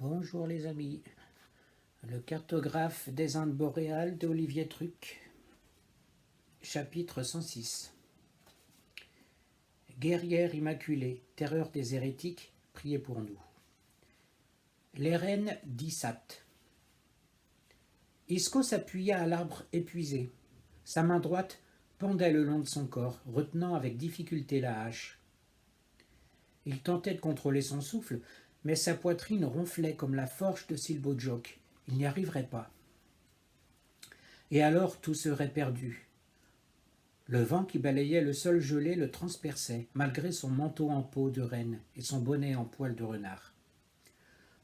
Bonjour les amis, le cartographe des Indes boréales d'Olivier Truc, chapitre 106. Guerrière immaculée, terreur des hérétiques, priez pour nous. Les reines d'Issat. Isco s'appuya à l'arbre épuisé. Sa main droite pendait le long de son corps, retenant avec difficulté la hache. Il tentait de contrôler son souffle, mais sa poitrine ronflait comme la forge de Silbojok. Il n'y arriverait pas. Et alors tout serait perdu. Le vent qui balayait le sol gelé le transperçait, malgré son manteau en peau de renne et son bonnet en poil de renard.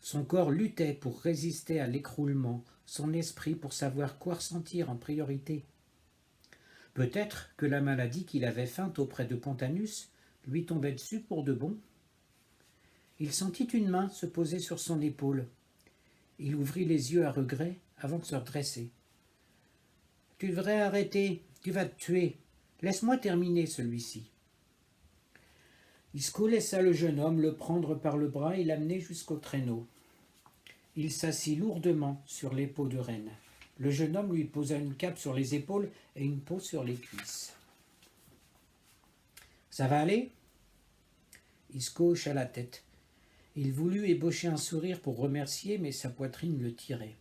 Son corps luttait pour résister à l'écroulement, son esprit pour savoir quoi ressentir en priorité. Peut-être que la maladie qu'il avait feinte auprès de Pontanus lui tombait dessus pour de bon. Il sentit une main se poser sur son épaule. Il ouvrit les yeux à regret avant de se redresser. « Tu devrais arrêter, tu vas te tuer. Laisse-moi terminer celui-ci. » Isco laissa le jeune homme le prendre par le bras et l'amener jusqu'au traîneau. Il s'assit lourdement sur les peaux de renne. Le jeune homme lui posa une cape sur les épaules et une peau sur les cuisses. « Ça va aller ?» Isco hocha la tête. Il voulut ébaucher un sourire pour remercier, mais sa poitrine le tirait.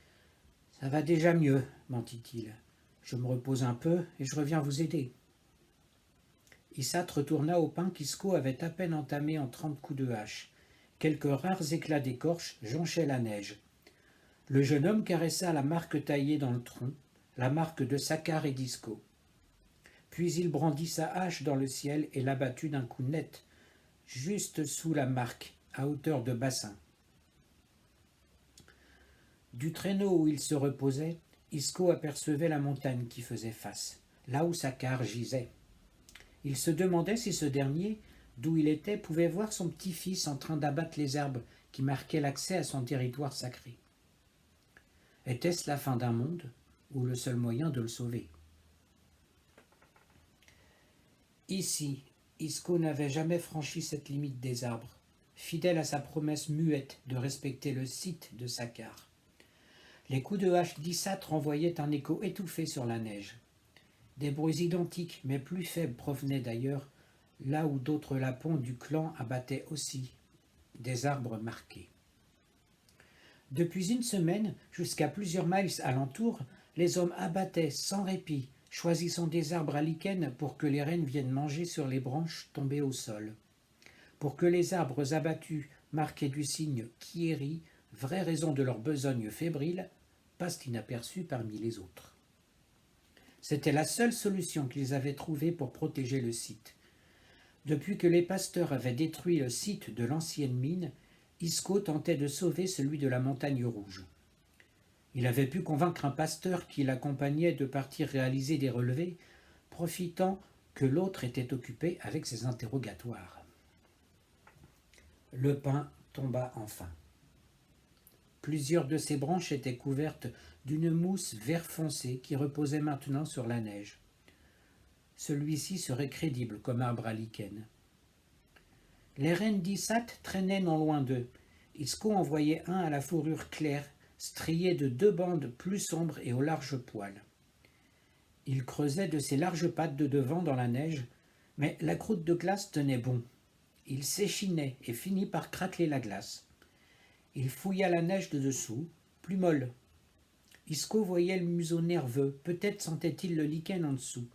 « Ça va déjà mieux, mentit-il. Je me repose un peu et je reviens vous aider. » Issat retourna au pain qu'Isco avait à peine entamé en 30 coups de hache. Quelques rares éclats d'écorche jonchaient la neige. Le jeune homme caressa la marque taillée dans le tronc, la marque de Saccard et d'Isco. Puis il brandit sa hache dans le ciel et l'abattit d'un coup net, juste sous la marque, à hauteur de bassin. Du traîneau où il se reposait, Isco apercevait la montagne qui faisait face, là où Saccard gisait. Il se demandait si ce dernier, d'où il était, pouvait voir son petit-fils en train d'abattre les herbes qui marquaient l'accès à son territoire sacré. Était-ce la fin d'un monde, ou le seul moyen de le sauver? Ici, Isco n'avait jamais franchi cette limite des arbres, fidèle à sa promesse muette de respecter le site de Saccard. Les coups de hache d'Issat renvoyaient un écho étouffé sur la neige. Des bruits identiques, mais plus faibles, provenaient d'ailleurs, là où d'autres lapons du clan abattaient aussi des arbres marqués. Depuis une semaine, jusqu'à plusieurs miles alentour, les hommes abattaient sans répit, choisissant des arbres à lichen pour que les rennes viennent manger sur les branches tombées au sol. Pour que les arbres abattus, marqués du signe Kieri, vraie raison de leur besogne fébrile, passent inaperçus parmi les autres. C'était la seule solution qu'ils avaient trouvée pour protéger le site. Depuis que les pasteurs avaient détruit le site de l'ancienne mine, Isco tentait de sauver celui de la Montagne Rouge. Il avait pu convaincre un pasteur qui l'accompagnait de partir réaliser des relevés, profitant que l'autre était occupé avec ses interrogatoires. Le pin tomba enfin. Plusieurs de ses branches étaient couvertes d'une mousse vert foncé qui reposait maintenant sur la neige. Celui-ci serait crédible comme arbre à lichen. Les rennes d'Issat traînaient non loin d'eux. Isco en voyait un à la fourrure claire, strié de 2 bandes plus sombres et aux larges poils. Il creusait de ses larges pattes de devant dans la neige, mais la croûte de glace tenait bon. Il s'échinait et finit par craqueler la glace. Il fouilla la neige de dessous, plus molle. Isco voyait le museau nerveux, peut-être sentait-il le lichen en dessous.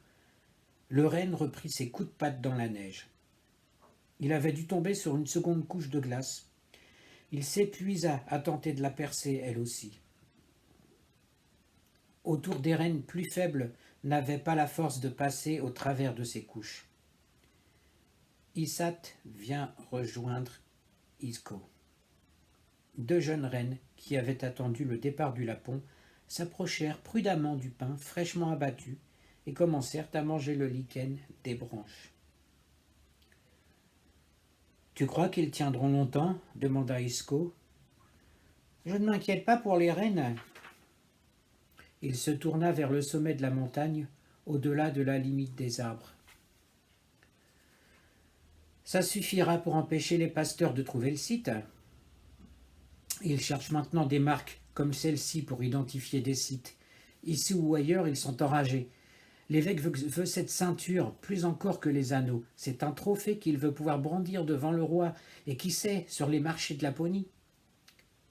Le renne reprit ses coups de patte dans la neige. Il avait dû tomber sur une seconde couche de glace. Il s'épuisa à tenter de la percer, elle aussi. Autour des rennes plus faibles n'avaient pas la force de passer au travers de ces couches. Issat vient rejoindre Isco. 2 jeunes rennes, qui avaient attendu le départ du lapon, s'approchèrent prudemment du pin fraîchement abattu et commencèrent à manger le lichen des branches. « Tu crois qu'ils tiendront longtemps ?» demanda Isco. « Je ne m'inquiète pas pour les rennes. » Il se tourna vers le sommet de la montagne, au-delà de la limite des arbres. « Ça suffira pour empêcher les pasteurs de trouver le site. » Ils cherchent maintenant des marques comme celle-ci pour identifier des sites. Ici ou ailleurs, ils sont enragés. L'évêque veut cette ceinture plus encore que les anneaux. C'est un trophée qu'il veut pouvoir brandir devant le roi et qui sait, sur les marchés de Laponie.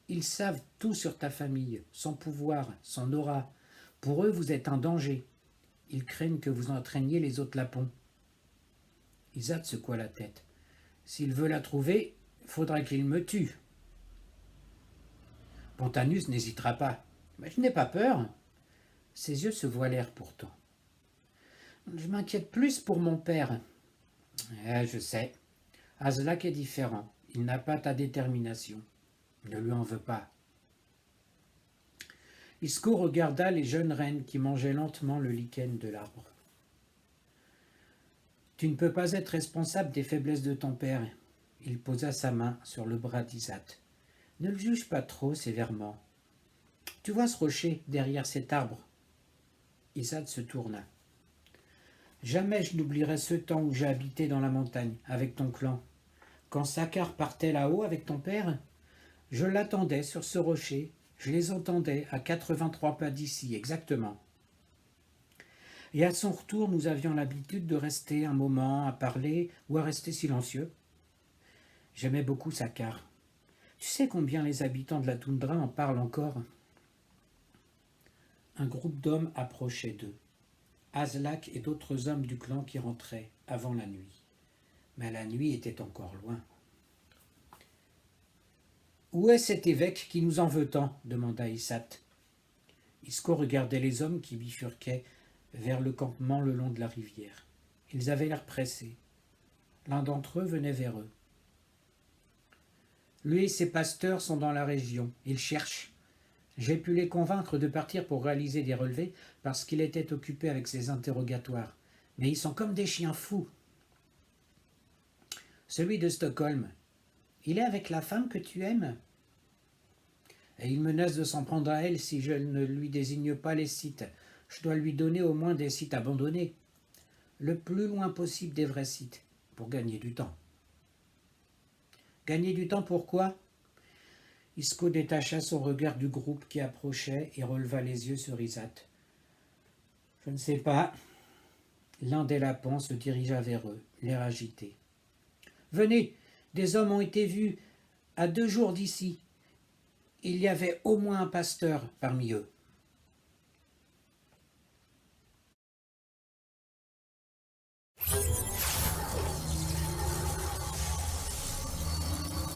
Ils savent tout sur ta famille, son pouvoir, son aura. Pour eux, vous êtes un danger. Ils craignent que vous entraîniez les autres Lapons. Isaac secoua la tête. S'il veut la trouver, il faudra qu'il me tue. Pontanus n'hésitera pas. Mais je n'ai pas peur. Ses yeux se voilèrent pourtant. Je m'inquiète plus pour mon père. Je sais. Aslak est différent. Il n'a pas ta détermination. Ne lui en veux pas. Isco regarda les jeunes reines qui mangeaient lentement le lichen de l'arbre. Tu ne peux pas être responsable des faiblesses de ton père. Il posa sa main sur le bras d'Isat. Ne le juge pas trop sévèrement. Tu vois ce rocher derrière cet arbre? Isat se tourna. Jamais je n'oublierai ce temps où j'ai habité dans la montagne avec ton clan. Quand Sakkar partait là-haut avec ton père, je l'attendais sur ce rocher. Je les entendais à 83 pas d'ici, exactement. Et à son retour, nous avions l'habitude de rester un moment à parler ou à rester silencieux. J'aimais beaucoup Sakkar. Tu sais combien les habitants de la toundra en parlent encore? Un groupe d'hommes approchait d'eux. Aslak et d'autres hommes du clan qui rentraient avant la nuit. Mais la nuit était encore loin. « Où est cet évêque qui nous en veut tant ?» demanda Issat. Isco regardait les hommes qui bifurquaient vers le campement le long de la rivière. Ils avaient l'air pressés. L'un d'entre eux venait vers eux. « Lui et ses pasteurs sont dans la région. Ils cherchent. J'ai pu les convaincre de partir pour réaliser des relevés parce qu'il était occupé avec ses interrogatoires. Mais ils sont comme des chiens fous. Celui de Stockholm, il est avec la femme que tu aimes? Et il menace de s'en prendre à elle si je ne lui désigne pas les sites. Je dois lui donner au moins des sites abandonnés. Le plus loin possible des vrais sites, pour gagner du temps. Gagner du temps pourquoi? Isco détacha son regard du groupe qui approchait et releva les yeux sur Isat. Je ne sais pas. L'un des lapins se dirigea vers eux, l'air agité. Venez, des hommes ont été vus à 2 jours d'ici. Il y avait au moins un pasteur parmi eux.